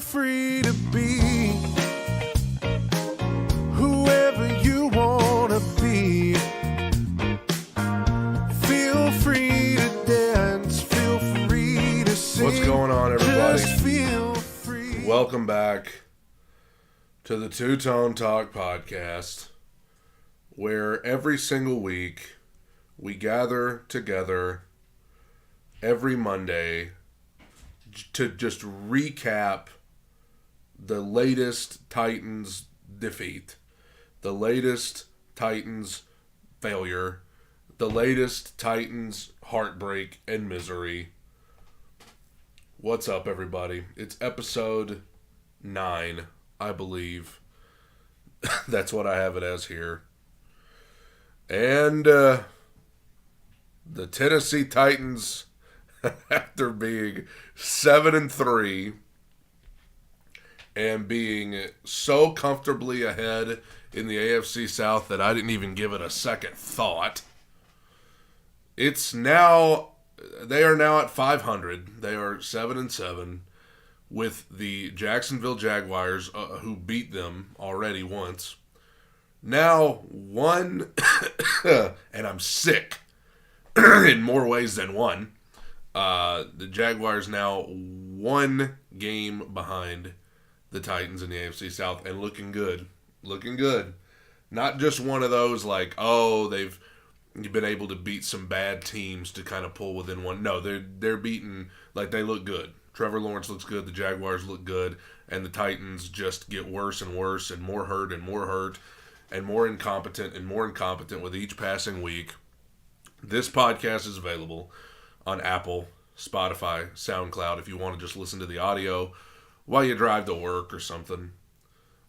free to be whoever you want to be. Feel free to dance, feel free to sing. What's going on, everybody? Just feel free. Welcome back to the Two Tone Talk podcast, where every single week we gather together every Monday to just recap the latest Titans defeat, the latest Titans failure, the latest Titans heartbreak and misery. What's up, everybody? It's episode 9, I believe. That's what I have it as here. And the Tennessee Titans, after being 7-3 and being so comfortably ahead in the AFC South that I didn't even give it a second thought, they are now at 500. They are 7-7 with the Jacksonville Jaguars, who beat them already once. Now one, and I'm sick in more ways than one. The Jaguars now one game behind the Titans in the AFC South and looking good. Looking good. Not just one of those like, oh, they've been able to beat some bad teams to kind of pull within one. No, they're beating, like, they look good. Trevor Lawrence looks good, the Jaguars look good, and the Titans just get worse and worse and more hurt and more incompetent with each passing week. This podcast is available on Apple, Spotify, SoundCloud if you want to just listen to the audio while you drive to work or something.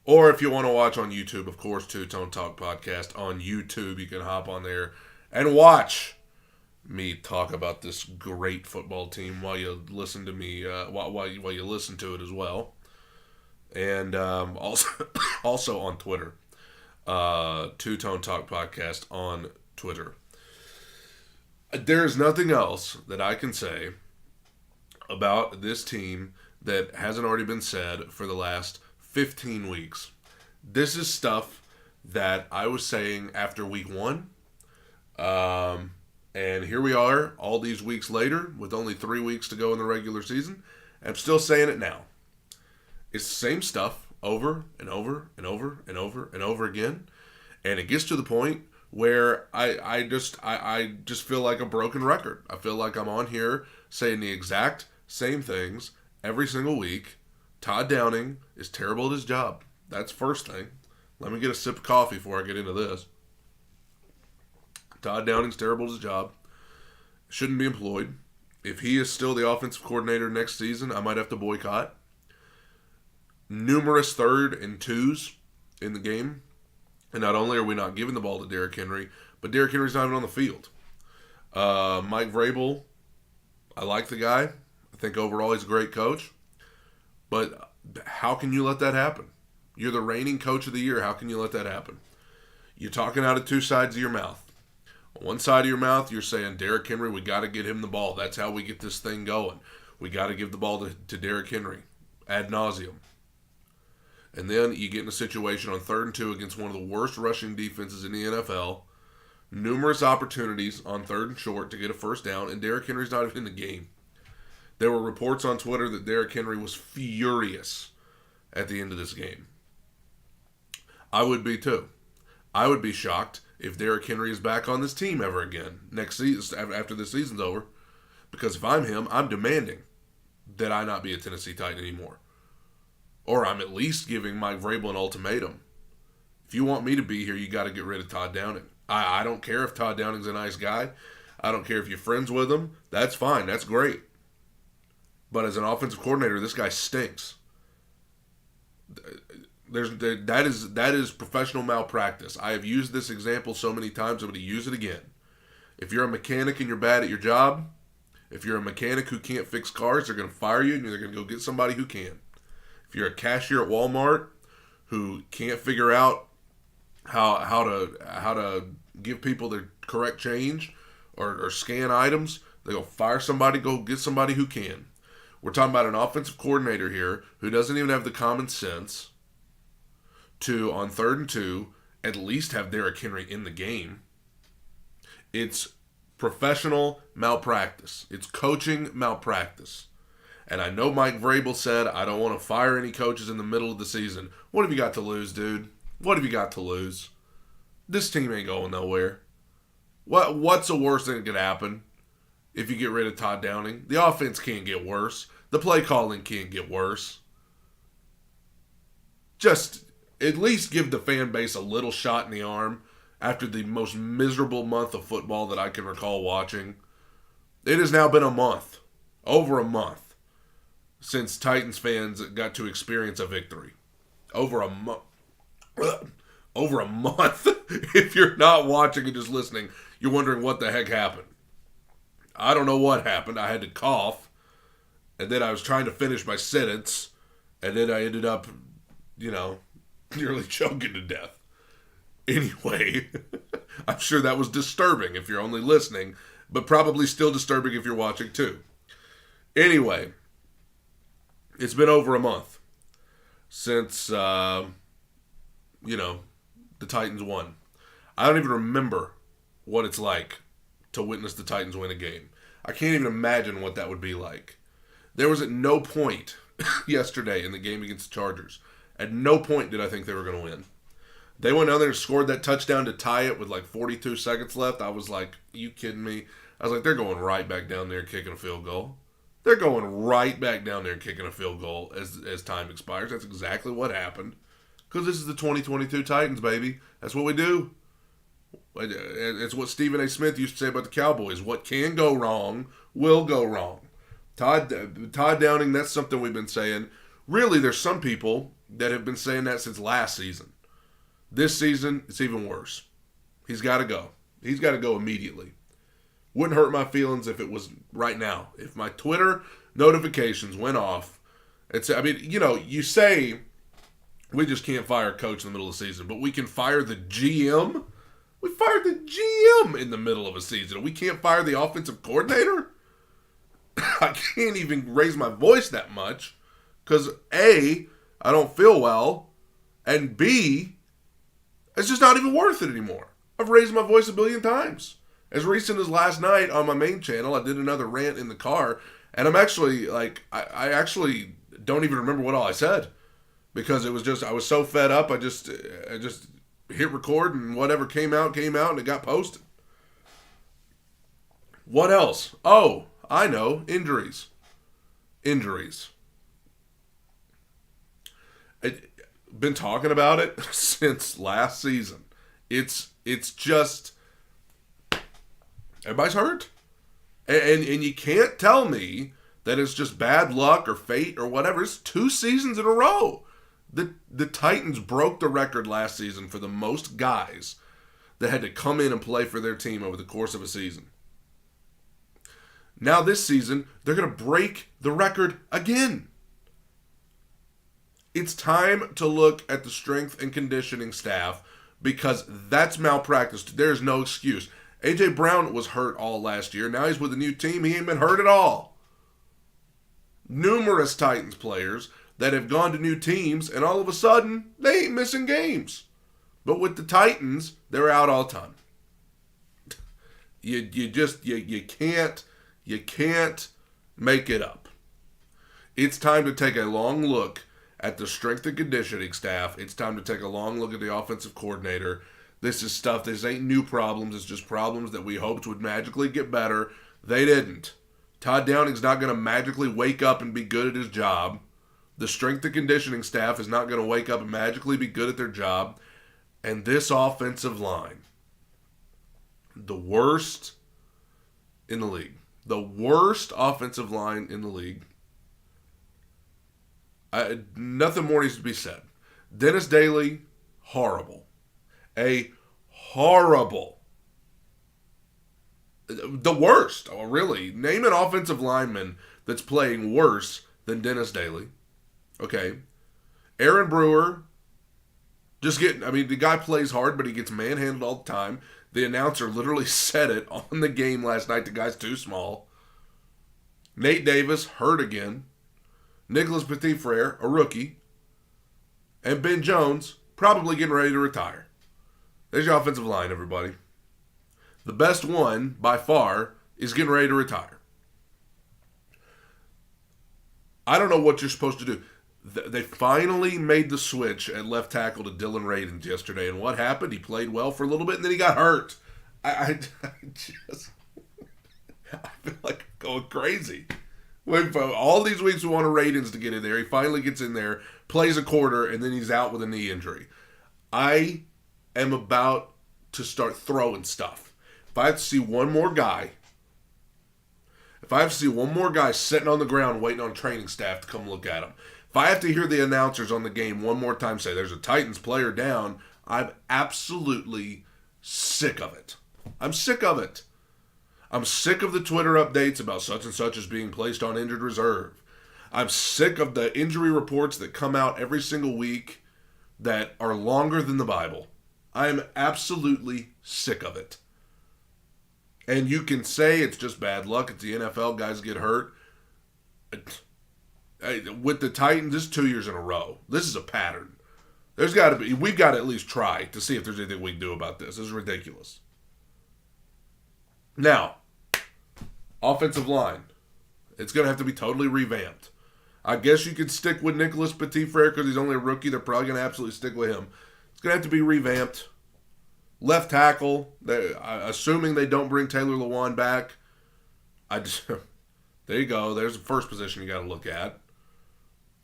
Or if you want to watch on YouTube, of course, Two Tone Talk Podcast on YouTube. You can hop on there and watch me talk about this great football team while you listen to me, while you listen to it as well. And also on Twitter. Two Tone Talk Podcast on Twitter. There's nothing else that I can say about this team that hasn't already been said for the last 15 weeks. This is stuff that I was saying after week 1. And here we are all these weeks later with only 3 weeks to go in the regular season. I'm still saying it now. It's the same stuff over and over and over and over and over again. And it gets to the point where I just feel like a broken record. I feel like I'm on here saying the exact same things every single week. Todd Downing is terrible at his job. That's first thing. Let me get a sip of coffee before I get into this. Todd Downing's terrible at his job. Shouldn't be employed. If he is still the offensive coordinator next season, I might have to boycott. Numerous 3rd and 2s in the game. And not only are we not giving the ball to Derrick Henry, but Derrick Henry's not even on the field. Mike Vrabel, I like the guy. I think overall he's a great coach. But how can you let that happen? You're the reigning coach of the year. How can you let that happen? You're talking out of two sides of your mouth. On one side of your mouth, you're saying, Derrick Henry, we got to get him the ball. That's how we get this thing going. We got to give the ball to Derrick Henry ad nauseum. And then you get in a situation on 3rd and 2 against one of the worst rushing defenses in the NFL. Numerous opportunities on 3rd and short to get a first down, and Derrick Henry's not even in the game. There were reports on Twitter that Derrick Henry was furious at the end of this game. I would be too. I would be shocked if Derrick Henry is back on this team ever again next season, after this season's over. Because if I'm him, I'm demanding that I not be a Tennessee Titan anymore. Or I'm at least giving Mike Vrabel an ultimatum. If you want me to be here, you got to get rid of Todd Downing. I don't care if Todd Downing's a nice guy. I don't care if you're friends with him. That's fine. That's great. But as an offensive coordinator, this guy stinks. That is professional malpractice. I have used this example so many times, I'm going to use it again. If you're a mechanic and you're bad at your job, if you're a mechanic who can't fix cars, they're going to fire you and they're going to go get somebody who can. If you're a cashier at Walmart who can't figure out how to give people the correct change or scan items, they go fire somebody, go get somebody who can. We're talking about an offensive coordinator here who doesn't even have the common sense to, on 3rd and 2, at least have Derrick Henry in the game. It's professional malpractice. It's coaching malpractice. And I know Mike Vrabel said, I don't want to fire any coaches in the middle of the season. What have you got to lose, dude? What have you got to lose? This team ain't going nowhere. What's the worst thing that could happen if you get rid of Todd Downing? The offense can't get worse. The play calling can't get worse. Just at least give the fan base a little shot in the arm after the most miserable month of football that I can recall watching. It has now been a month, over a month, since Titans fans got to experience a victory. Over a month. Over a month. If you're not watching and just listening, you're wondering what the heck happened. I don't know what happened. I had to cough, and then I was trying to finish my sentence, and then I ended up, nearly choking to death. Anyway, I'm sure that was disturbing if you're only listening, but probably still disturbing if you're watching too. Anyway, it's been over a month since, the Titans won. I don't even remember what it's like to witness the Titans win a game. I can't even imagine what that would be like. There was at no point yesterday in the game against the Chargers, at no point did I think they were going to win. They went down there and scored that touchdown to tie it with like 42 seconds left. I was like, are you kidding me? I was like, they're going right back down there kicking a field goal. They're going right back down there kicking a field goal as time expires. That's exactly what happened. Because this is the 2022 Titans, baby. That's what we do. It's what Stephen A. Smith used to say about the Cowboys. What can go wrong will go wrong. Todd Downing, that's something we've been saying. Really, there's some people that have been saying that since last season. This season, it's even worse. He's got to go. He's got to go immediately. Wouldn't hurt my feelings if it was right now. If my Twitter notifications went off, you say we just can't fire a coach in the middle of the season, but we can fire the GM? We fired the GM in the middle of a season. We can't fire the offensive coordinator? I can't even raise my voice that much because A, I don't feel well, and B, it's just not even worth it anymore. I've raised my voice a billion times. As recent as last night on my main channel, I did another rant in the car, and I'm actually, I actually don't even remember what all I said because it was just, I was so fed up, I just hit record and whatever came out, and it got posted. What else? Oh, I know. Injuries. I've been talking about it since last season. It's just everybody's hurt. And you can't tell me that it's just bad luck or fate or whatever. It's 2 seasons in a row. The Titans broke the record last season for the most guys that had to come in and play for their team over the course of a season. Now this season, they're going to break the record again. It's time to look at the strength and conditioning staff because that's malpractice. There's no excuse. A.J. Brown was hurt all last year. Now he's with a new team. He ain't been hurt at all. Numerous Titans players that have gone to new teams, and all of a sudden, they ain't missing games. But with the Titans, they're out all the time. You can't make it up. It's time to take a long look at the strength and conditioning staff. It's time to take a long look at the offensive coordinator. This is stuff, this ain't new problems. It's just problems that we hoped would magically get better. They didn't. Todd Downing's not going to magically wake up and be good at his job. The strength and conditioning staff is not going to wake up and magically be good at their job. And this offensive line, the worst in the league. The worst offensive line in the league. Nothing more needs to be said. Dennis Daly, horrible. A horrible. The worst, really. Name an offensive lineman that's playing worse than Dennis Daly. Okay. Aaron Brewer, the guy plays hard, but he gets manhandled all the time. The announcer literally said it on the game last night. The guy's too small. Nate Davis, hurt again. Nicholas Petit-Frere, a rookie. And Ben Jones, probably getting ready to retire. There's your offensive line, everybody. The best one, by far, is getting ready to retire. I don't know what you're supposed to do. They finally made the switch at left tackle to Dylan Radins yesterday. And what happened? He played well for a little bit, and then he got hurt. I feel like I'm going crazy. All these weeks we wanted Radins to get in there. He finally gets in there, plays a quarter, and then he's out with a knee injury. I am about to start throwing stuff. If I have to see one more guy sitting on the ground waiting on training staff to come look at him, if I have to hear the announcers on the game one more time say there's a Titans player down, I'm absolutely sick of it. I'm sick of it. I'm sick of the Twitter updates about such and such as being placed on injured reserve. I'm sick of the injury reports that come out every single week that are longer than the Bible. I am absolutely sick of it. And you can say it's just bad luck. It's the NFL. Guys get hurt. With the Titans, this is 2 years in a row. This is a pattern. We've got to at least try to see if there's anything we can do about this. This is ridiculous. Now, offensive line. It's going to have to be totally revamped. I guess you could stick with Nicholas Petit-Frere because he's only a rookie. They're probably going to absolutely stick with him. It's going to have to be revamped. Left tackle, assuming they don't bring Taylor Lewan back. There you go. There's the first position you got to look at.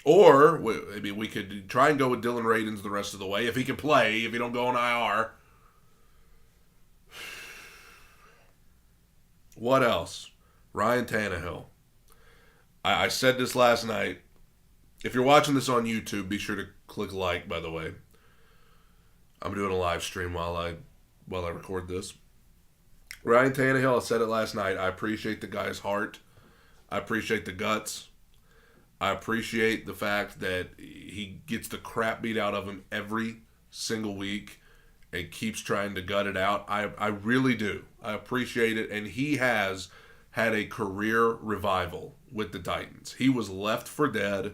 Or maybe we could try and go with Dylan Radins the rest of the way if he can play, if he don't go on IR. What else? Ryan Tannehill. I said this last night. If you're watching this on YouTube, be sure to click like, by the way. I'm doing a live stream while I record this. Ryan Tannehill, I said it last night. I appreciate the guy's heart. I appreciate the guts. I appreciate the fact that he gets the crap beat out of him every single week and keeps trying to gut it out. I really do. I appreciate it. And he has had a career revival with the Titans. He was left for dead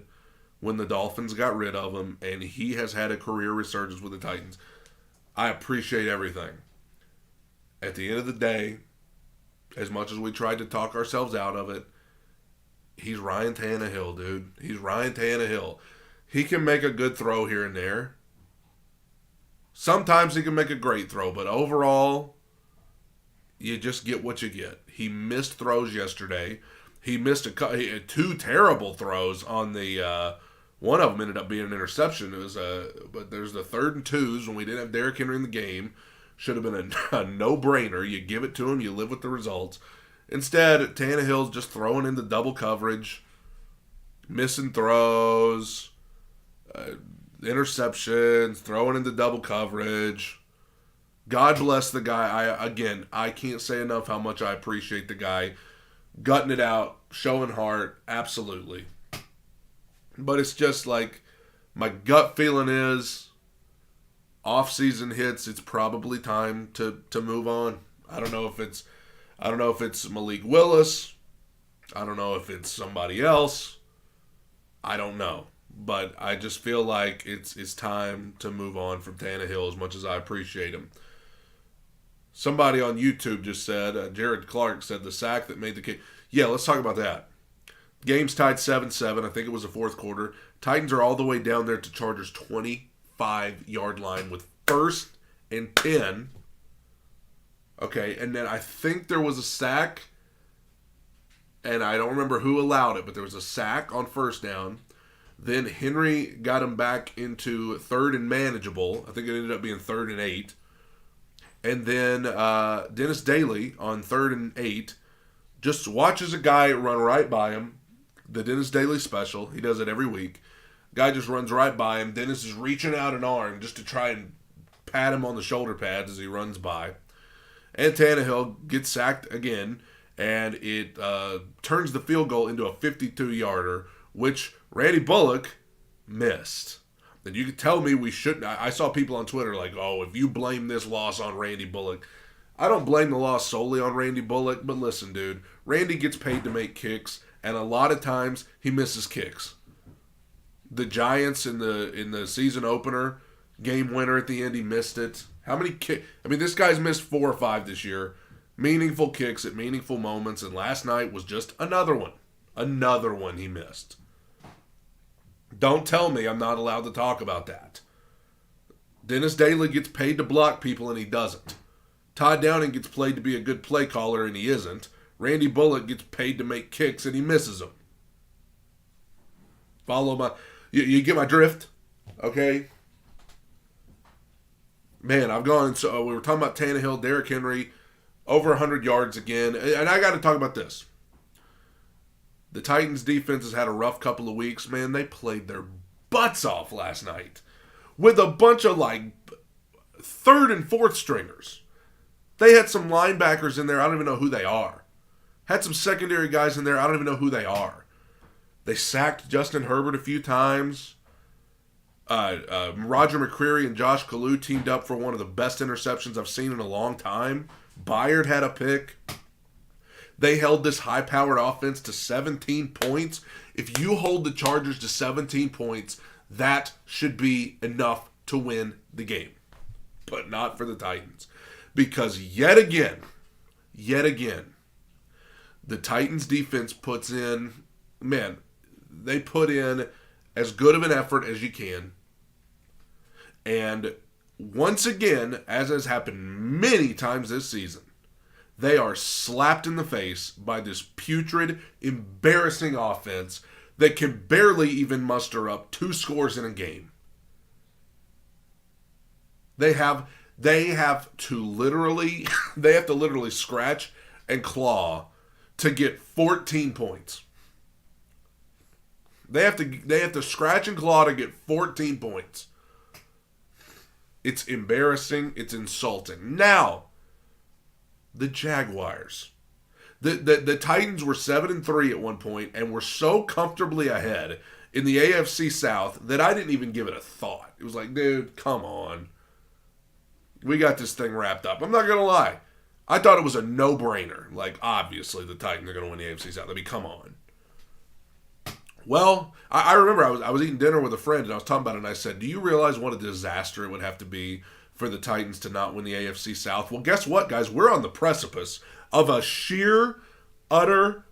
when the Dolphins got rid of him, and he has had a career resurgence with the Titans. I appreciate everything. At the end of the day, as much as we tried to talk ourselves out of it, he's Ryan Tannehill, dude. He's Ryan Tannehill. He can make a good throw here and there. Sometimes he can make a great throw, but overall, you just get what you get. He missed throws yesterday. He missed two terrible throws on the... one of them ended up being an interception. It was but there's the 3rd and 2s when we didn't have Derrick Henry in the game. Should have been a no-brainer. You give it to him, you live with the results. Instead, Tannehill's just throwing into double coverage, missing throws, interceptions, throwing into double coverage. God bless the guy. I can't say enough how much I appreciate the guy. Gutting it out, showing heart, absolutely. But it's just like, my gut feeling is, off-season hits, it's probably time to move on. I don't know if it's Malik Willis. I don't know if it's somebody else. I don't know. But I just feel like it's time to move on from Tannehill as much as I appreciate him. Somebody on YouTube just said, Jared Clark said, the sack that made the kick. Yeah, let's talk about that. Game's tied 7-7. I think it was the 4th quarter. Titans are all the way down there to Chargers' 25-yard line with 1st and 10. Okay, and then I think there was a sack, and I don't remember who allowed it, but there was a sack on 1st down. Then Henry got him back into 3rd and manageable. I think it ended up being 3rd and 8. And then Dennis Daly on 3rd and 8 just watches a guy run right by him. The Dennis Daly special. He does it every week. Guy just runs right by him. Dennis is reaching out an arm just to try and pat him on the shoulder pads as he runs by. And Tannehill gets sacked again, and it turns the field goal into a 52-yarder, which Randy Bullock missed. And you could tell me we shouldn't. I saw people on Twitter like, oh, if you blame this loss on Randy Bullock. I don't blame the loss solely on Randy Bullock, but listen, dude. Randy gets paid to make kicks, and a lot of times he misses kicks. The Giants in the season opener, game winner at the end, he missed it. How many kicks? I mean, this guy's missed 4 or 5 this year. Meaningful kicks at meaningful moments, and last night was just another one. Another one he missed. Don't tell me I'm not allowed to talk about that. Dennis Daly gets paid to block people, and he doesn't. Todd Downing gets played to be a good play caller, and he isn't. Randy Bullock gets paid to make kicks, and he misses them. Follow my... You get my drift? Okay? Man, I've gone... So we were talking about Tannehill, Derrick Henry, over 100 yards again. And I got to talk about this. The Titans defense has had a rough couple of weeks. Man, they played their butts off last night with a bunch of, like, 3rd and 4th stringers. They had some linebackers in there. I don't even know who they are. Had some secondary guys in there. I don't even know who they are. They sacked Justin Herbert a few times. Roger McCreary and Josh Kalu teamed up for one of the best interceptions I've seen in a long time. Byard had a pick. They held this high-powered offense to 17 points. If you hold the Chargers to 17 points, that should be enough to win the game. But not for the Titans. Because yet again, the Titans defense puts in, man, they put in as good of an effort as you can. And once again, as has happened many times this season, they are slapped in the face by this putrid, embarrassing offense that can barely even muster up 2 scores in a game. They have to literally scratch and claw to get 14 points. They have to scratch and claw to get 14 points. It's embarrassing. It's insulting. Now, the Jaguars. The Titans were 7-3 at one point and were so comfortably ahead in the AFC South that I didn't even give it a thought. It was like, dude, come on. We got this thing wrapped up. I'm not going to lie. I thought it was a no-brainer. Like, obviously, the Titans are going to win the AFC South. I mean, come on. Well, I remember I was eating dinner with a friend, and I was talking about it, and I said, do you realize what a disaster it would have to be for the Titans to not win the AFC South? Well, guess what, guys? We're on the precipice of a sheer, utter,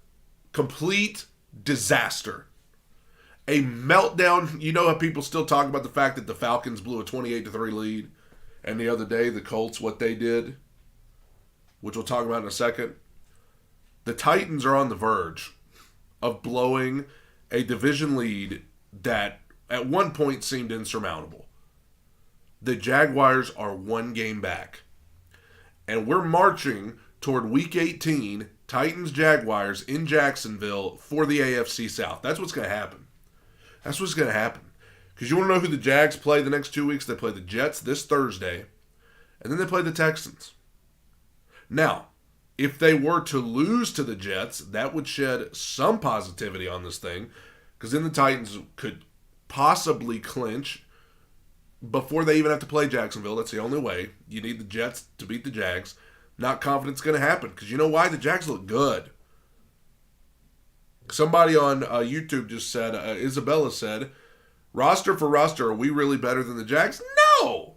complete disaster. A meltdown. You know how people still talk about the fact that the Falcons blew a 28-3 lead? And the other day, the Colts, what they did, which we'll talk about in a second. The Titans are on the verge of blowing a division lead that at one point seemed insurmountable. The Jaguars are 1 game back. And we're marching toward Week 18, Titans-Jaguars in Jacksonville for the AFC South. That's what's going to happen. That's what's going to happen. Because you want to know who the Jags play the next 2 weeks? They play the Jets this Thursday, and then they play the Texans. Now, if they were to lose to the Jets, that would shed some positivity on this thing, because then the Titans could possibly clinch before they even have to play Jacksonville. That's the only way. You need the Jets to beat the Jags. Not confident it's going to happen, because you know why? The Jags look good. Somebody on YouTube just said, Isabella said, roster for roster, are we really better than the Jags? No!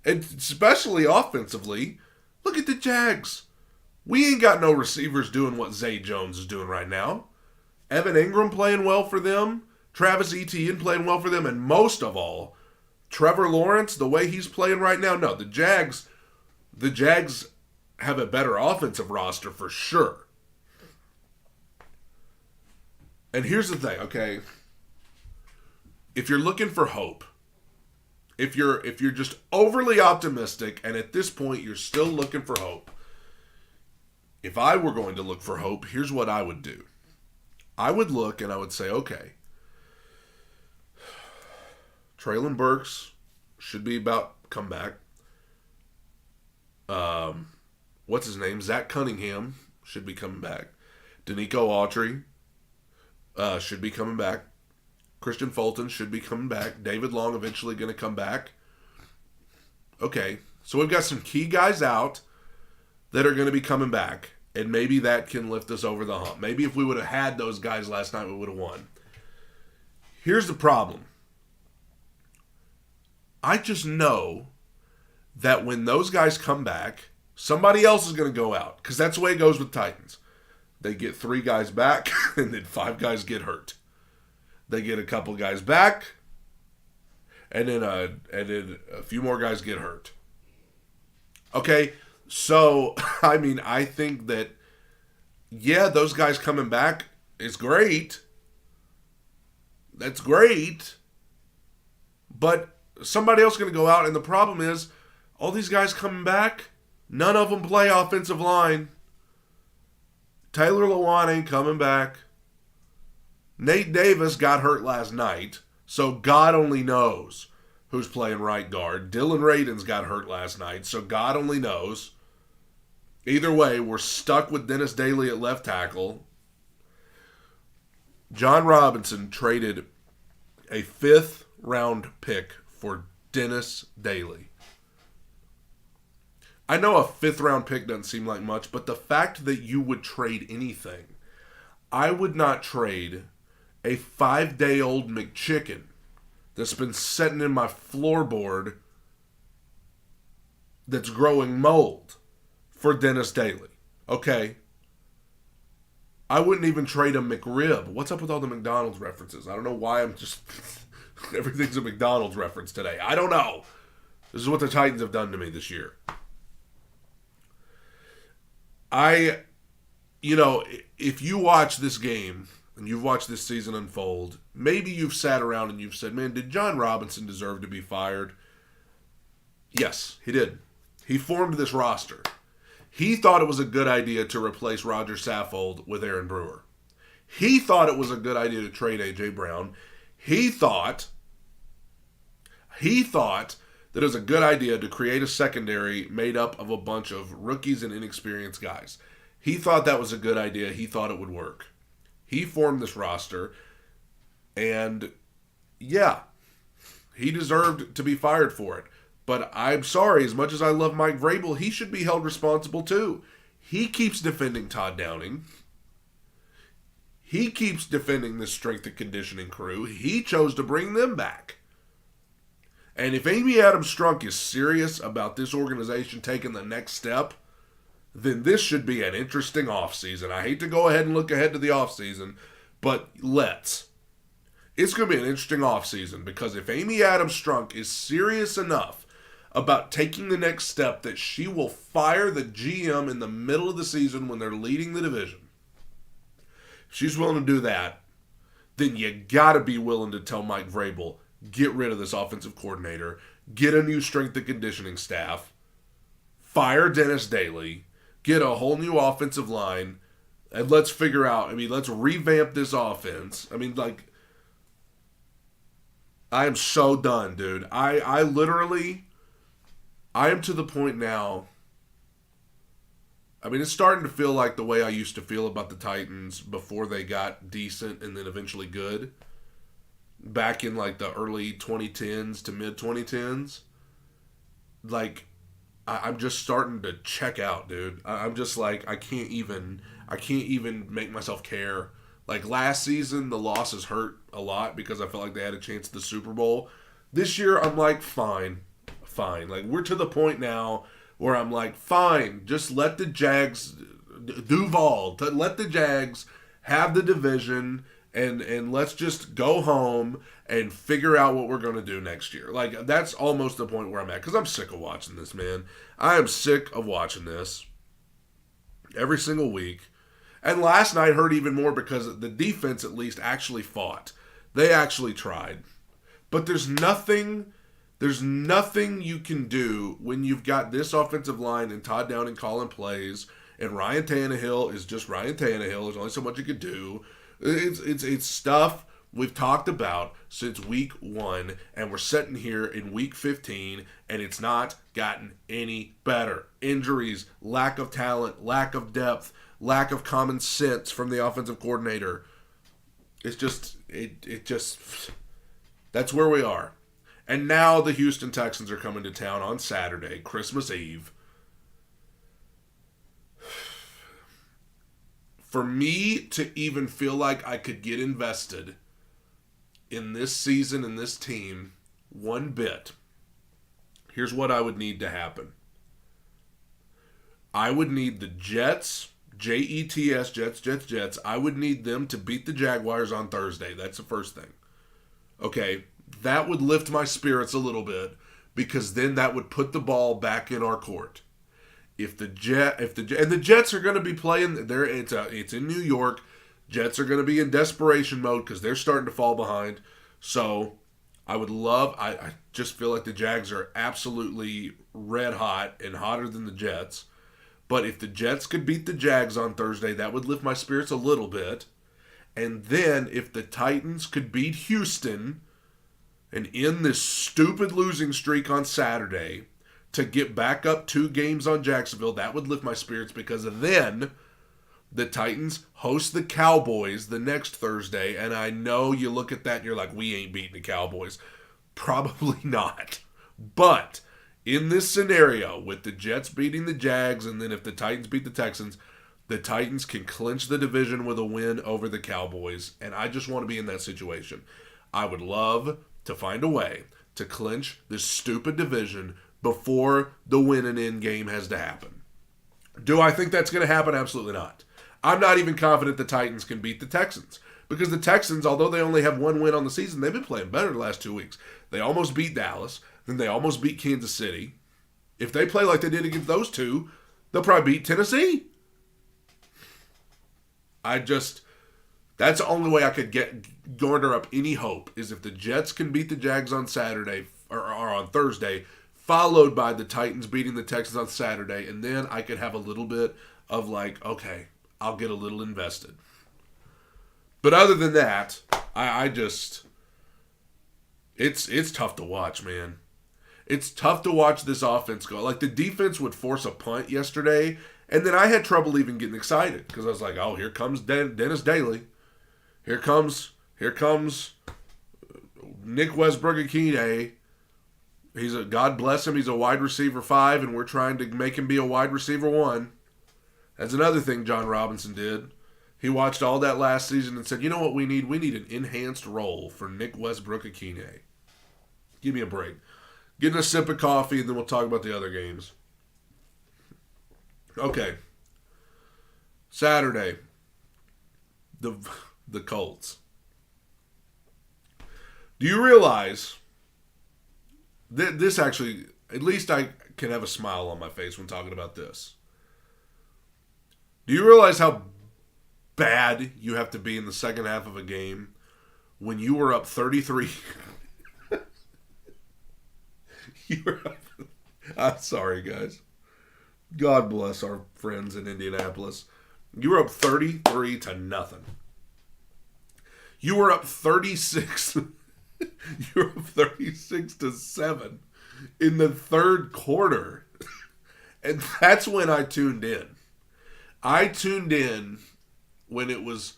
And especially offensively. Look at the Jags. We ain't got no receivers doing what Zay Jones is doing right now. Evan Ingram playing well for them. Travis Etienne playing well for them. And most of all, Trevor Lawrence, the way he's playing right now. No, the Jags have a better offensive roster for sure. And here's the thing, okay? If you're looking for hope, if you're just overly optimistic, and at this point you're still looking for hope, if I were going to look for hope, here's what I would do. I would look and I would say, okay, Traylon Burks should be about to come back. What's his name? Zach Cunningham should be coming back. Danico Autry should be coming back. Christian Fulton should be coming back. David Long eventually going to come back. Okay, so we've got some key guys out that are going to be coming back. And maybe that can lift us over the hump. Maybe if we would have had those guys last night, we would have won. Here's the problem. I just know that when those guys come back, somebody else is going to go out. Because that's the way it goes with Titans. They get 3 guys back, and then 5 guys get hurt. They get a couple guys back, and then a few more guys get hurt. Okay, so, I mean, I think that, yeah, those guys coming back is great. That's great. But somebody else is going to go out, and the problem is, all these guys coming back, none of them play offensive line. Taylor Lewan ain't coming back. Nate Davis got hurt last night, so God only knows who's playing right guard. Dylan Radins got hurt last night, so God only knows. Either way, we're stuck with Dennis Daly at left tackle. John Robinson traded a 5th-round pick for Dennis Daly. I know a 5th-round pick doesn't seem like much, but the fact that you would trade anything, I would not trade a 5-day-old McChicken that's been sitting in my floorboard that's growing mold for Dennis Daly. Okay? I wouldn't even trade a McRib. What's up with all the McDonald's references? I don't know why I'm just... everything's a McDonald's reference today. I don't know. This is what the Titans have done to me this year. If you watch this game and you've watched this season unfold, maybe you've sat around and you've said, man, did John Robinson deserve to be fired? Yes, he did. He formed this roster. He thought it was a good idea to replace Roger Saffold with Aaron Brewer. He thought it was a good idea to trade A.J. Brown. He thought that it was a good idea to create a secondary made up of a bunch of rookies and inexperienced guys. He thought that was a good idea. He thought it would work. He formed this roster, and yeah, he deserved to be fired for it. But I'm sorry, as much as I love Mike Vrabel, he should be held responsible too. He keeps defending Todd Downing. He keeps defending this strength and conditioning crew. He chose to bring them back. And if Amy Adams Strunk is serious about this organization taking the next step, then this should be an interesting offseason. I hate to go ahead and look ahead to the offseason, but let's. It's going to be an interesting offseason because if Amy Adams Strunk is serious enough about taking the next step that she will fire the GM in the middle of the season when they're leading the division, if she's willing to do that, then you got to be willing to tell Mike Vrabel, get rid of this offensive coordinator, get a new strength and conditioning staff, fire Dennis Daly, get a whole new offensive line, and let's figure out, let's revamp this offense. I am so done, dude. I am to the point now, it's starting to feel like the way I used to feel about the Titans before they got decent and then eventually good. Back in the early 2010s to mid 2010s. I'm just starting to check out, dude. I'm just I can't even make myself care. Last season, the losses hurt a lot because I felt like they had a chance at the Super Bowl. This year, I'm fine. We're to the point now where I'm fine. Just let the Jags, Duval, let the Jags have the division and let's just go home and figure out what we're going to do next year. That's almost the point where I'm at because I'm sick of watching this, man. I am sick of watching this every single week. And last night hurt even more because the defense at least actually fought. They actually tried. But there's nothing you can do when you've got this offensive line and Todd Downing calling plays and Ryan Tannehill is just Ryan Tannehill. There's only so much you could do. It's stuff we've talked about since week 1, and we're sitting here in week 15, and it's not gotten any better. Injuries, lack of talent, lack of depth, lack of common sense from the offensive coordinator. It's just, that's where we are. And now the Houston Texans are coming to town on Saturday, Christmas Eve. For me to even feel like I could get invested in this season and this team one bit, here's what I would need to happen. I would need the Jets, Jets, Jets. I would need them to beat the Jaguars on Thursday. That's the first thing. Okay, that would lift my spirits a little bit because then that would put the ball back in our court. And the Jets are going to be playing there. It's in New York. Jets are going to be in desperation mode because they're starting to fall behind. So I would love. I just feel like the Jags are absolutely red hot and hotter than the Jets. But if the Jets could beat the Jags on Thursday, that would lift my spirits a little bit. And then if the Titans could beat Houston and end this stupid losing streak on Saturday to get back up 2 games on Jacksonville, that would lift my spirits because then the Titans host the Cowboys the next Thursday. And I know you look at that and you're like, we ain't beating the Cowboys. Probably not. But in this scenario, with the Jets beating the Jags, and then if the Titans beat the Texans, the Titans can clinch the division with a win over the Cowboys. And I just want to be in that situation. I would love to find a way to clinch this stupid division before the win and end game has to happen. Do I think that's going to happen? Absolutely not. I'm not even confident the Titans can beat the Texans. Because the Texans, although they only have 1 win on the season, they've been playing better the last 2 weeks. They almost beat Dallas. Then they almost beat Kansas City. If they play like they did against those two, they'll probably beat Tennessee. That's the only way I could garner up any hope is if the Jets can beat the Jags on Saturday or on Thursday, followed by the Titans beating the Texans on Saturday, and then I could have a little bit of like, okay, I'll get a little invested. But other than that, it's tough to watch, man. It's tough to watch this offense go. Like, the defense would force a punt yesterday, and then I had trouble even getting excited because I was like, oh, here comes Dennis Daly. Here comes Nick Westbrook-Akine. God bless him, he's a wide receiver 5, and we're trying to make him be a wide receiver 1. That's another thing John Robinson did. He watched all that last season and said, you know what we need? We need an enhanced role for Nick Westbrook-Akine. Give me a break. Getting a sip of coffee, and then we'll talk about the other games. Okay. Saturday. The Colts. Do you realize that this actually, at least I can have a smile on my face when talking about this. Do you realize how bad you have to be in the second half of a game when you were up 33? I'm sorry, guys. God bless our friends in Indianapolis. You were up 33-0. You were up 36. You were up 36-7 in the third quarter. And that's when I tuned in. I tuned in when it was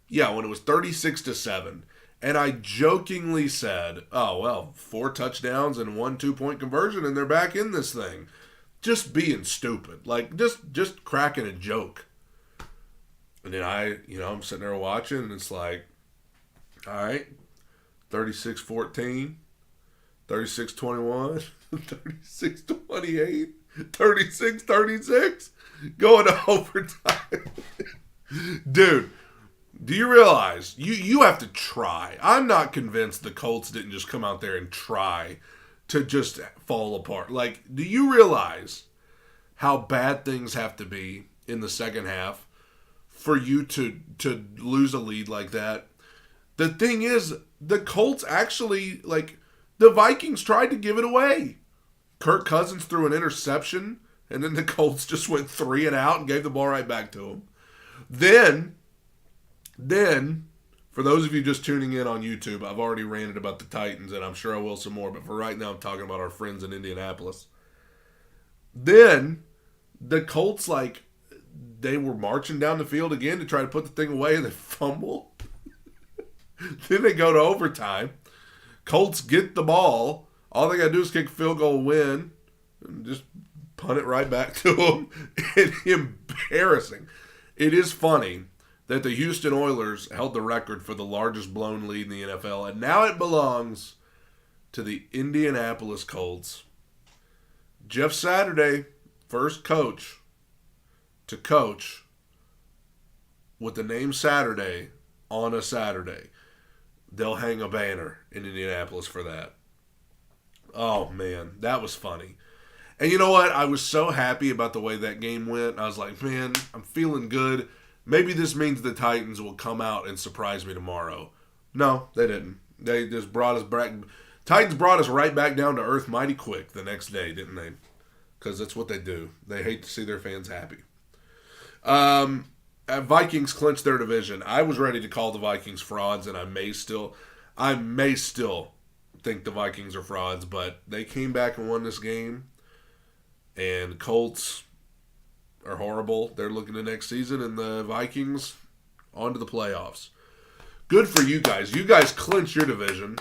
36-7. And I jokingly said, oh, well, 4 touchdowns and 1 2-point conversion, and they're back in this thing. Just being stupid. Like, just cracking a joke. And then I'm sitting there watching, and it's like, all right, 36-14, 36-21, 36-28, 36-36, going to overtime. Dude, do you realize you have to try? I'm not convinced the Colts didn't just come out there and try to just fall apart. Like, do you realize how bad things have to be in the second half for you to lose a lead like that? The thing is, the Colts actually, like, the Vikings tried to give it away. Kirk Cousins threw an interception, and then the Colts just went 3 and out and gave the ball right back to him. Then, for those of you just tuning in on YouTube, I've already ranted about the Titans, and I'm sure I will some more, but for right now I'm talking about our friends in Indianapolis. Then, the Colts, like, they were marching down the field again to try to put the thing away, and they fumble. Then they go to overtime. Colts get the ball. All they got to do is kick a field goal, win, and just punt it right back to them. It's embarrassing. It is funny that the Houston Oilers held the record for the largest blown lead in the NFL, and now it belongs to the Indianapolis Colts. Jeff Saturday, first coach to coach with the name Saturday on a Saturday. They'll hang a banner in Indianapolis for that. Oh, man, that was funny. And you know what? I was so happy about the way that game went. I was like, man, I'm feeling good. Maybe this means the Titans will come out and surprise me tomorrow. No, they didn't. They just brought us back. Titans brought us right back down to earth mighty quick the next day, didn't they? Because that's what they do. They hate to see their fans happy. Vikings clinched their division. I was ready to call the Vikings frauds, and I may still think the Vikings are frauds, but they came back and won this game. And Colts are horrible. They're looking to next season, and the Vikings on to the playoffs. Good for you guys. You guys clinched your division.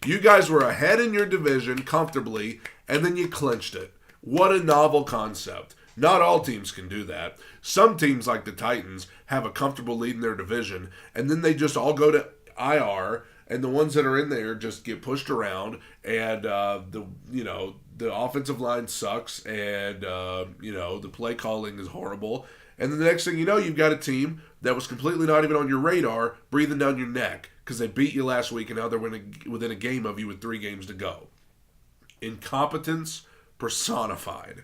You guys were ahead in your division comfortably, and then you clinched it. What a novel concept. Not all teams can do that. Some teams, like the Titans, have a comfortable lead in their division, and then they just all go to IR, and the ones that are in there just get pushed around, and the offensive line sucks, and the play calling is horrible. And then the next thing you know, you've got a team that was completely not even on your radar, breathing down your neck because they beat you last week, and now they're within a game of you with 3 games to go. Incompetence personified.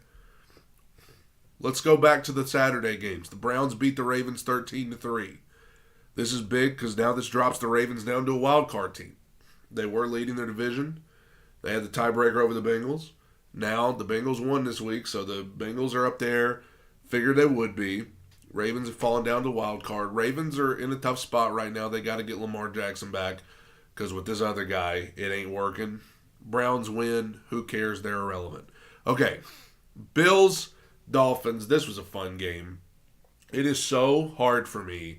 Let's go back to the Saturday games. The Browns beat the Ravens 13-3. This is big because now this drops the Ravens down to a wild card team. They were leading their division. They had the tiebreaker over the Bengals. Now the Bengals won this week, so the Bengals are up there. Figured they would be. Ravens have fallen down to wild card. Ravens are in a tough spot right now. They got to get Lamar Jackson back because with this other guy, it ain't working. Browns win. Who cares? They're irrelevant. Okay, Bills, Dolphins. This was a fun game. It is so hard for me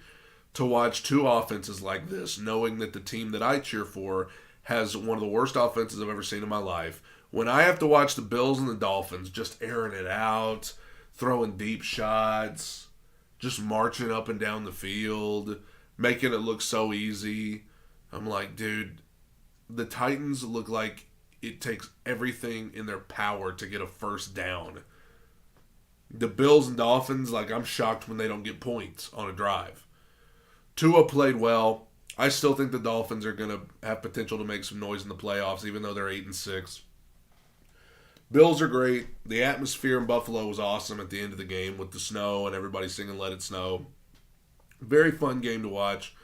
to watch 2 offenses like this, knowing that the team that I cheer for has one of the worst offenses I've ever seen in my life. When I have to watch the Bills and the Dolphins just airing it out, throwing deep shots, just marching up and down the field, making it look so easy, I'm like, dude, the Titans look like it takes everything in their power to get a first down. The Bills and Dolphins, like, I'm shocked when they don't get points on a drive. Tua played well. I still think the Dolphins are going to have potential to make some noise in the playoffs, even though they're 8-6. Bills are great. The atmosphere in Buffalo was awesome at the end of the game with the snow and everybody singing Let It Snow. Very fun game to watch.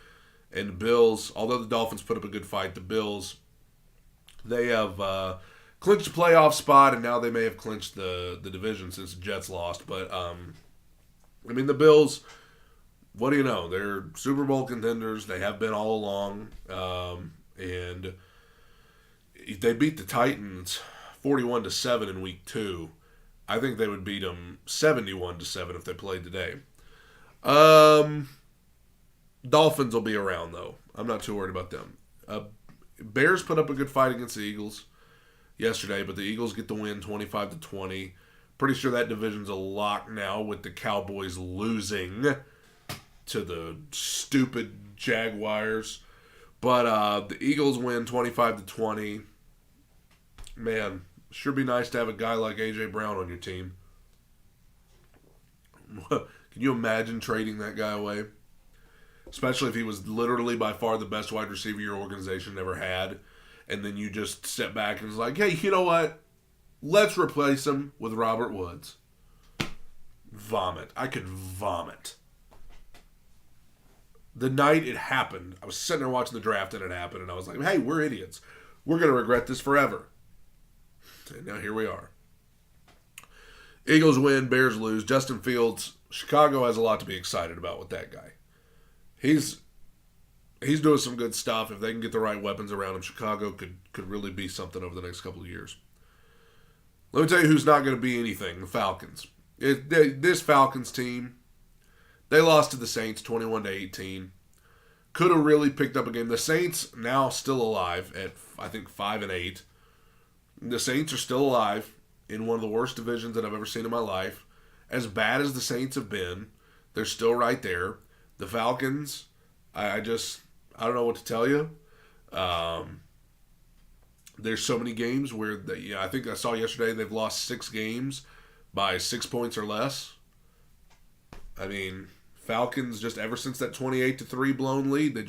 And the Bills, although the Dolphins put up a good fight, the Bills, they have clinched a playoff spot, and now they may have clinched the division since the Jets lost. But, the Bills, what do you know? They're Super Bowl contenders. They have been all along. And they beat the Titans 41-7 in week 2. I think they would beat them 71-7 if they played today. Dolphins will be around, though. I'm not too worried about them. Bears put up a good fight against the Eagles yesterday, but the Eagles get the win 25-20. Pretty sure that division's a lock now with the Cowboys losing to the stupid Jaguars. But the Eagles win 25-20. Man, sure be nice to have a guy like A.J. Brown on your team. Can you imagine trading that guy away? Especially if he was literally by far the best wide receiver your organization ever had. And then you just step back and it's like, hey, you know what? Let's replace him with Robert Woods. Vomit. I could vomit. The night it happened, I was sitting there watching the draft and it happened. And I was like, hey, we're idiots. We're going to regret this forever. And now here we are. Eagles win, Bears lose. Justin Fields, Chicago has a lot to be excited about with that guy. He's doing some good stuff. If they can get the right weapons around him, Chicago could really be something over the next couple of years. Let me tell you who's not going to be anything, the Falcons. This Falcons team, they lost to the Saints 21-18. Could have really picked up a game. The Saints now still alive at, I think, 5-8. The Saints are still alive in one of the worst divisions that I've ever seen in my life. As bad as the Saints have been, they're still right there. The Falcons, I don't know what to tell you. There's so many games where I think I saw yesterday they've lost 6 games by 6 points or less. I mean, Falcons just ever since that 28-3 blown lead, they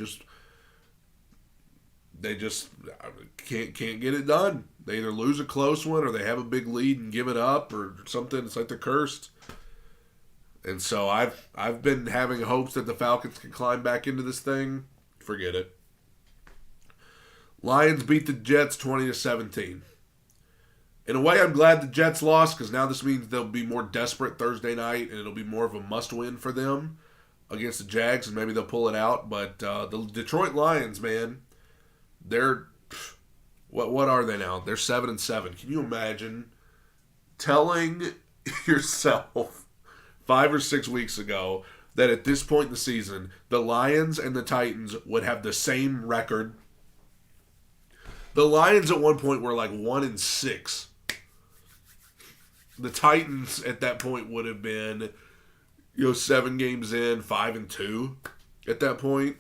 just can't get it done. They either lose a close one or they have a big lead and give it up or something. It's like they're cursed. And so I've been having hopes that the Falcons can climb back into this thing. Forget it. Lions beat the Jets 20-17. In a way, I'm glad the Jets lost because now this means they'll be more desperate Thursday night and it'll be more of a must-win for them against the Jags, and maybe they'll pull it out. But the Detroit Lions, man, they're what are they now? They're 7-7. Can you imagine telling yourself 5 or 6 weeks ago that at this point in the season, the Lions and the Titans would have the same record? The Lions at one point were like 1-6. The Titans at that point would have been, 7 games in, 5-2 at that point.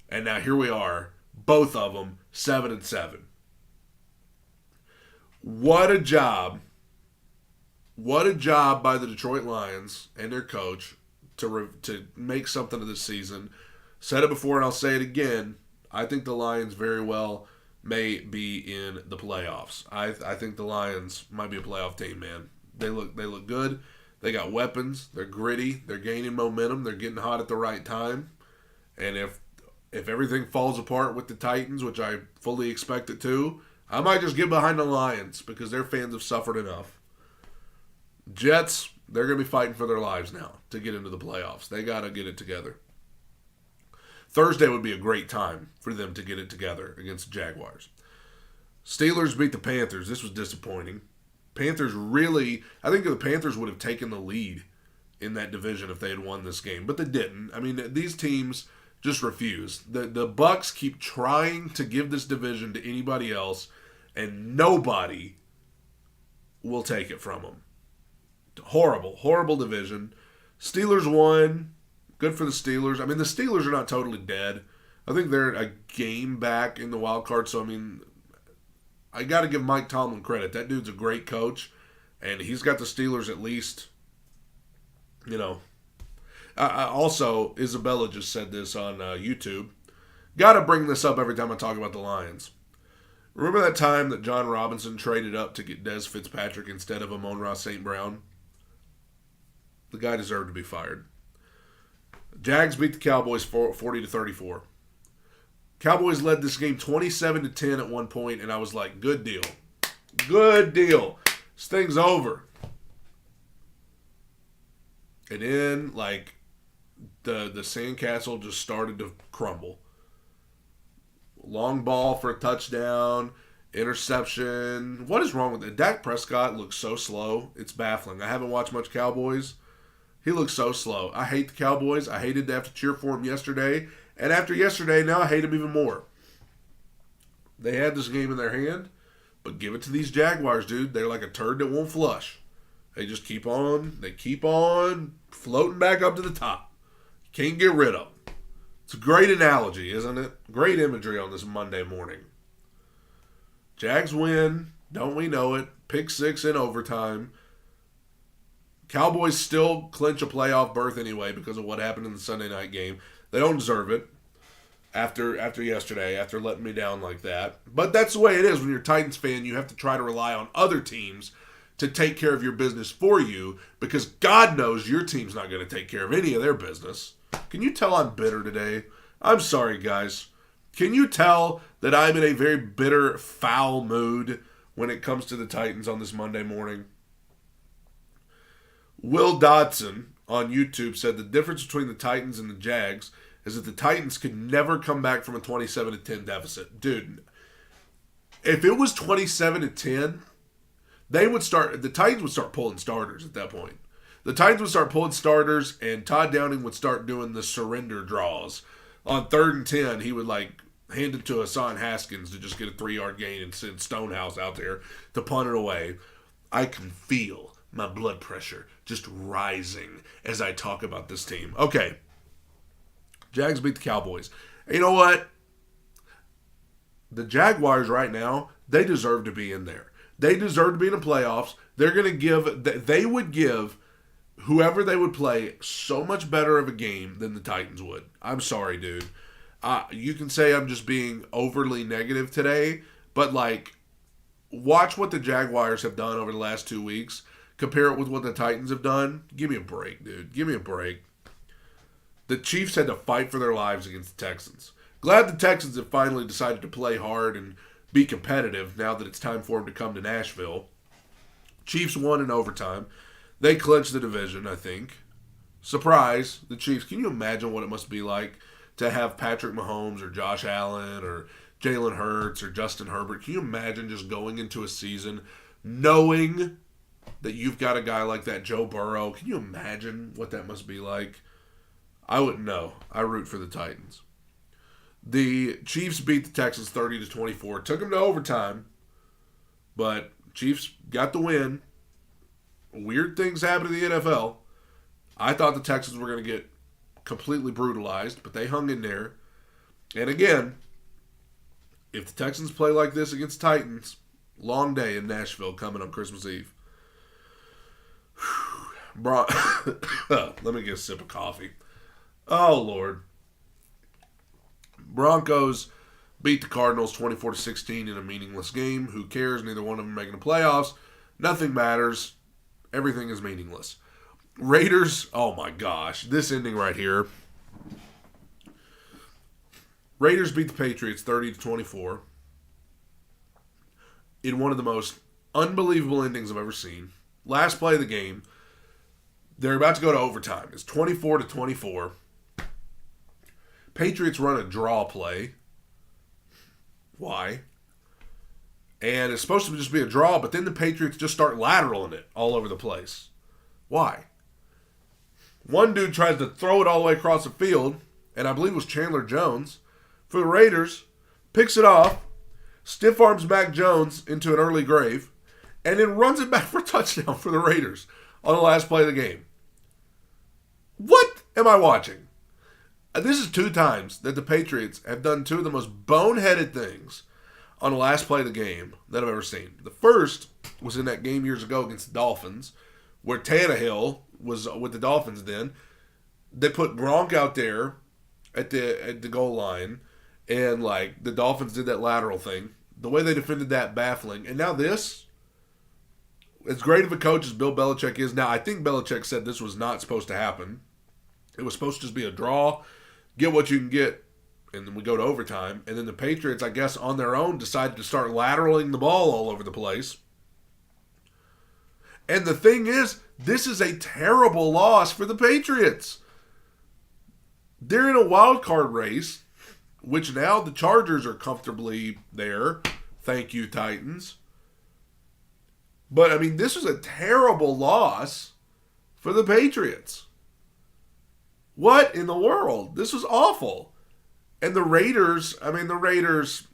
And now here we are, both of them 7-7. What a job. What a job by the Detroit Lions and their coach to make something of this season. Said it before and I'll say it again. I think the Lions very well may be in the playoffs. I think the Lions might be a playoff team, man. They look good. They got weapons. They're gritty. They're gaining momentum. They're getting hot at the right time. And if everything falls apart with the Titans, which I fully expect it to, I might just get behind the Lions because their fans have suffered enough. Jets, they're going to be fighting for their lives now to get into the playoffs. They got to get it together. Thursday would be a great time for them to get it together against the Jaguars. Steelers beat the Panthers. This was disappointing. Panthers really, I think the Panthers would have taken the lead in that division if they had won this game, but they didn't. I mean, these teams just refuse. The Bucks keep trying to give this division to anybody else, and nobody will take it from them. Horrible, horrible division. Steelers won. Good for the Steelers. I mean, the Steelers are not totally dead. I think they're a game back in the wild card. So, I mean, I got to give Mike Tomlin credit. That dude's a great coach, and he's got the Steelers at least, also, Isabella just said this on YouTube. Got to bring this up every time I talk about the Lions. Remember that time that John Robinson traded up to get Des Fitzpatrick instead of Amon-Ra St. Brown? The guy deserved to be fired. Jags beat the Cowboys 40-34. Cowboys led this game 27-10 at one point, and I was like, good deal. Good deal. This thing's over. And then, the sandcastle just started to crumble. Long ball for a touchdown, interception. What is wrong with it? Dak Prescott looks so slow. It's baffling. I haven't watched much Cowboys. He looks so slow. I hate the Cowboys. I hated to have to cheer for him yesterday. And after yesterday, now I hate him even more. They had this game in their hand, but give it to these Jaguars, dude. They're like a turd that won't flush. They just keep on floating back up to the top. Can't get rid of them. It's a great analogy, isn't it? Great imagery on this Monday morning. Jags win. Don't we know it? Pick 6 in overtime. Cowboys still clinch a playoff berth anyway because of what happened in the Sunday night game. They don't deserve it after yesterday, after letting me down like that. But that's the way it is when you're a Titans fan. You have to try to rely on other teams to take care of your business for you because God knows your team's not going to take care of any of their business. Can you tell I'm bitter today? I'm sorry, guys. Can you tell that I'm in a very bitter, foul mood when it comes to the Titans on this Monday morning? Will Dodson on YouTube said the difference between the Titans and the Jags is that the Titans could never come back from a 27-10 deficit. Dude, if it was 27-10, the Titans would start pulling starters at that point. The Titans would start pulling starters, and Todd Downing would start doing the surrender draws. On 3rd and 10, he would hand it to Hassan Haskins to just get a 3-yard gain and send Stonehouse out there to punt it away. I can feel my blood pressure just rising as I talk about this team. Okay. Jags beat the Cowboys. And you know what? The Jaguars right now, they deserve to be in there. They deserve to be in the playoffs. They're going to give, they would give whoever they would play so much better of a game than the Titans would. I'm sorry, dude. You can say I'm just being overly negative today, but like, watch what the Jaguars have done over the last 2 weeks. Compare it with what the Titans have done. Give me a break, dude. Give me a break. The Chiefs had to fight for their lives against the Texans. Glad the Texans have finally decided to play hard and be competitive now that it's time for them to come to Nashville. Chiefs won in overtime. They clinched the division, I think. Surprise, the Chiefs. Can you imagine what it must be like to have Patrick Mahomes or Josh Allen or Jalen Hurts or Justin Herbert? Can you imagine just going into a season knowing that you've got a guy like that, Joe Burrow? Can you imagine what that must be like? I wouldn't know. I root for the Titans. The Chiefs beat the Texans 30-24. Took them to overtime, but Chiefs got the win. Weird things happen in the NFL. I thought the Texans were going to get completely brutalized, but they hung in there. And again, if the Texans play like this against Titans, long day in Nashville coming on Christmas Eve. Let me get a sip of coffee. Oh, Lord. Broncos beat the Cardinals 24-16 in a meaningless game. Who cares? Neither one of them making the playoffs. Nothing matters. Everything is meaningless. Raiders, oh my gosh, this ending right here. Raiders beat the Patriots 30-24 in one of the most unbelievable endings I've ever seen. Last play of the game, they're about to go to overtime. It's 24-24. Patriots run a draw play. Why? And it's supposed to just be a draw, but then the Patriots just start lateraling it all over the place. Why? One dude tries to throw it all the way across the field, and I believe it was Chandler Jones, for the Raiders, picks it off, stiff arms Mac Jones into an early grave, and then runs it back for a touchdown for the Raiders on the last play of the game. What am I watching? This is 2 times that the Patriots have done 2 of the most boneheaded things on the last play of the game that I've ever seen. The first was in that game years ago against the Dolphins, where Tannehill was with the Dolphins then. They put Gronk out there at the goal line, and like the Dolphins did that lateral thing. The way they defended that, baffling. And now this, as great of a coach as Bill Belichick is, now I think Belichick said this was not supposed to happen. It was supposed to just be a draw, get what you can get, and then we go to overtime. And then the Patriots, I guess, on their own, decided to start lateraling the ball all over the place. And the thing is, this is a terrible loss for the Patriots. They're in a wild card race, which now the Chargers are comfortably there. Thank you, Titans. But, I mean, this was a terrible loss for the Patriots. What in the world? This was awful. And the Raiders,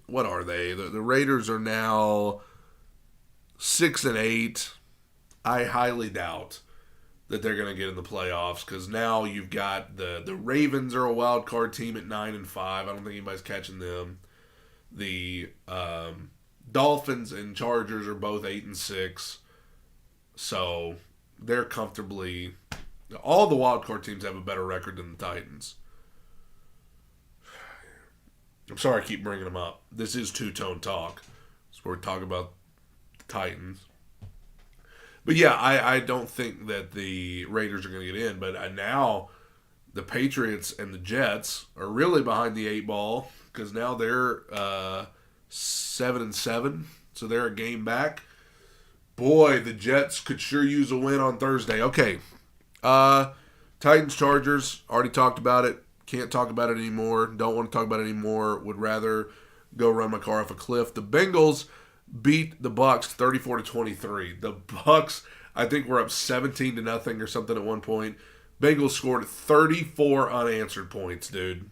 what are they? The Raiders are now 6-8. I highly doubt that they're going to get in the playoffs, because now you've got the Ravens are a wild card team at 9-5. I don't think anybody's catching them. The Dolphins and Chargers are both 8-6. So they're comfortably, all the wild card teams have a better record than the Titans. I'm sorry I keep bringing them up. This is two-tone talk. So we're talking about the Titans. But yeah, I don't think that the Raiders are going to get in. But now the Patriots and the Jets are really behind the 8 ball, because now they're 7-7. So they're a game back. Boy, the Jets could sure use a win on Thursday. Okay. Titans, Chargers, already talked about it. Can't talk about it anymore. Don't want to talk about it anymore. Would rather go run my car off a cliff. The Bengals beat the Bucks 34-23. The Bucks, I think, were up 17-0 or something at one point. Bengals scored 34 unanswered points, dude.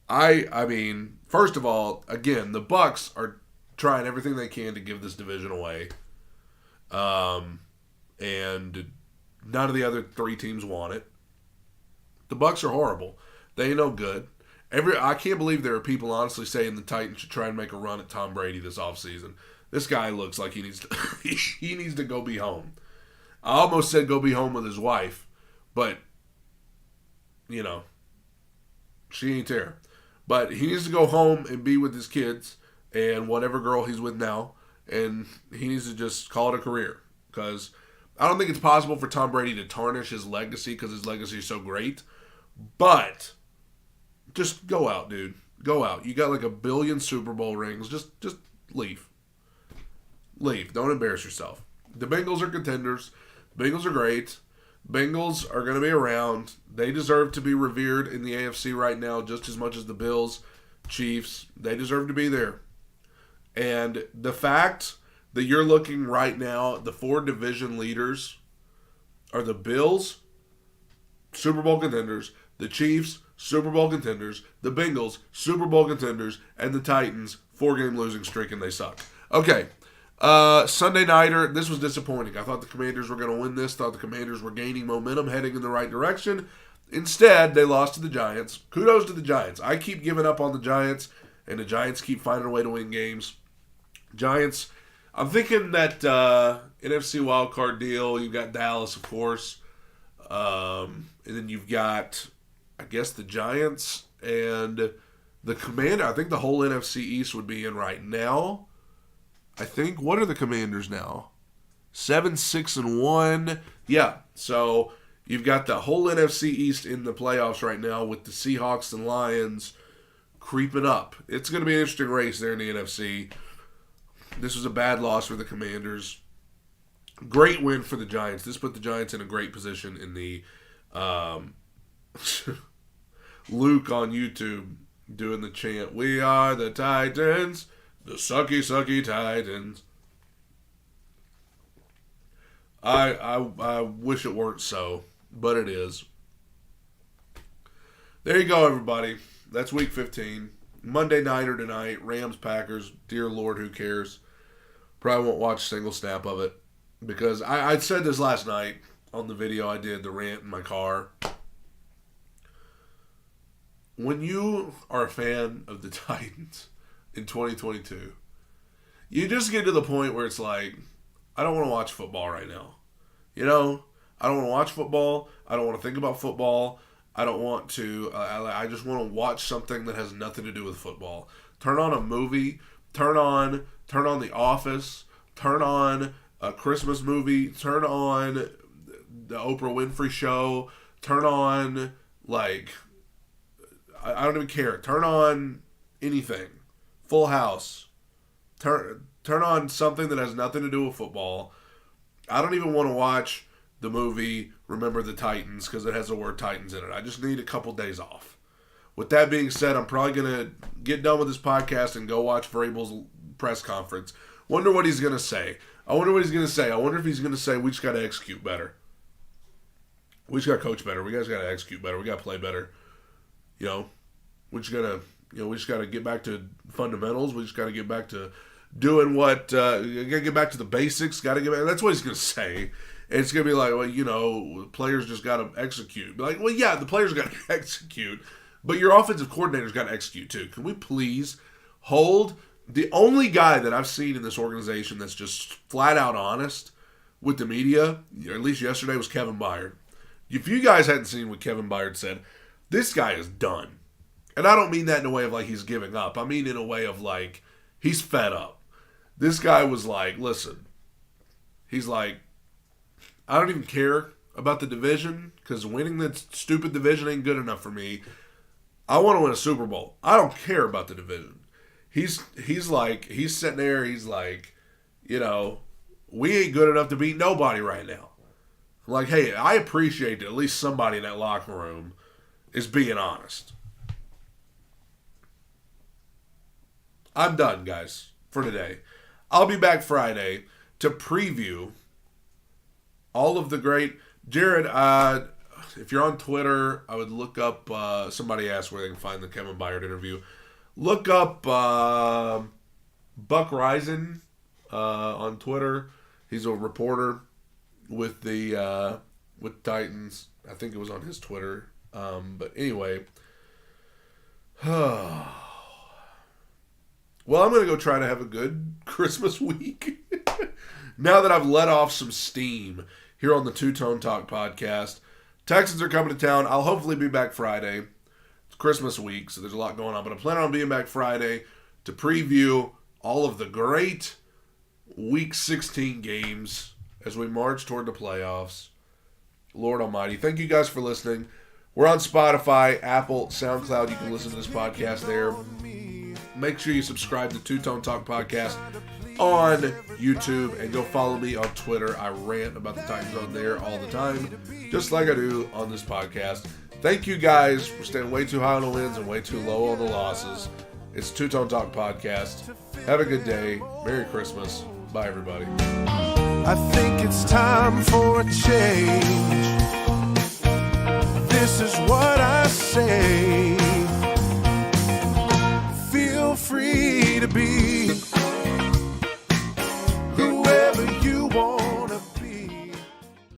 I mean, first of all, again, the Bucks are trying everything they can to give this division away. And none of the other 3 teams want it. The Bucks are horrible. They ain't no good. I can't believe there are people honestly saying the Titans should try and make a run at Tom Brady this offseason. This guy looks like he needs to he needs to go be home. I almost said go be home with his wife, but she ain't there. But he needs to go home and be with his kids and whatever girl he's with now, and he needs to just call it a career. Because I don't think it's possible for Tom Brady to tarnish his legacy because his legacy is so great. But just go out, dude. Go out. You got like 1 billion Super Bowl rings. Just leave. Leave. Don't embarrass yourself. The Bengals are contenders. The Bengals are great. Bengals are going to be around. They deserve to be revered in the AFC right now just as much as the Bills, Chiefs. They deserve to be there. And the fact that you're looking right now, the 4 division leaders are the Bills, Super Bowl contenders, the Chiefs, Super Bowl contenders, the Bengals, Super Bowl contenders, and the Titans, 4-game losing streak, and they suck. Okay. Sunday nighter, this was disappointing. I thought the Commanders were going to win this. Thought the Commanders were gaining momentum, heading in the right direction. Instead, they lost to the Giants. Kudos to the Giants. I keep giving up on the Giants, and the Giants keep finding a way to win games. Giants, I'm thinking that NFC wildcard deal, you've got Dallas, of course. And then you've got, I guess, the Giants and the Commander. I think the whole NFC East would be in right now. I think, what are the Commanders now? 7-6-1. Yeah, so you've got the whole NFC East in the playoffs right now with the Seahawks and Lions creeping up. It's going to be an interesting race there in the NFC. This was a bad loss for the Commanders. Great win for the Giants. This put the Giants in a great position in the Luke on YouTube doing the chant, "We are the Titans, the sucky, sucky Titans." I wish it weren't so, but it is. There you go, everybody. That's week 15. Monday nighter tonight, Rams, Packers. Dear Lord, who cares? Probably won't watch a single snap of it. Because I said this last night on the video I did, the rant in my car. When you are a fan of the Titans in 2022, you just get to the point where it's like, I don't want to watch football right now. I don't want to watch football. I don't want to think about football. I don't want to. I just want to watch something that has nothing to do with football. Turn on a movie. Turn on The Office. Turn on a Christmas movie. Turn on the Oprah Winfrey Show. Turn on, I don't even care. Turn on anything. Full House. Turn on something that has nothing to do with football. I don't even want to watch the movie Remember the Titans because it has the word Titans in it. I just need a couple days off. With that being said, I'm probably going to get done with this podcast and go watch Vrabel's press conference. Wonder what he's going to say. I wonder what he's going to say. I wonder if he's going to say, we just got to execute better. We just got to coach better. We guys got to execute better. We got to play better. We just got to get back to fundamentals. We just got to get back to doing what, got to get back to the basics. Got to get back. That's what he's going to say. And it's going to be like, well, players just got to execute. Be like, well, yeah, the players got to execute, but your offensive coordinator's got to execute too. Can we please hold the only guy that I've seen in this organization that's just flat out honest with the media, or at least yesterday, was Kevin Byard. If you guys hadn't seen what Kevin Byard said, this guy is done. And I don't mean that in a way of he's giving up. I mean in a way of he's fed up. This guy was like, listen, he's like, I don't even care about the division because winning the stupid division ain't good enough for me. I want to win a Super Bowl. I don't care about the division. He's sitting there, he's like, we ain't good enough to beat nobody right now. I'm like, hey, I appreciate that at least somebody in that locker room is being honest. I'm done, guys, for today. I'll be back Friday to preview all of the great... Jared, if you're on Twitter, I would look up... somebody asked where they can find the Kevin Byard interview. Look up Buck Reisen on Twitter. He's a reporter with with Titans. I think it was on his Twitter. But anyway, Well, I'm going to go try to have a good Christmas week. Now that I've let off some steam here on the Two Tone Talk podcast. Texans are coming to town. I'll hopefully be back Friday. It's Christmas week, so there's a lot going on. But I'm planning on being back Friday to preview all of the great Week 16 games as we march toward the playoffs. Lord Almighty. Thank you guys for listening. We're on Spotify, Apple, SoundCloud. You can listen to this podcast there. Make sure you subscribe to Two Tone Talk Podcast on YouTube and go follow me on Twitter. I rant about the Titans on there all the time, just like I do on this podcast. Thank you guys for staying way too high on the wins and way too low on the losses. It's Two Tone Talk Podcast. Have a good day. Merry Christmas. Bye, everybody. I think it's time for a change. This is what I say. Feel free to be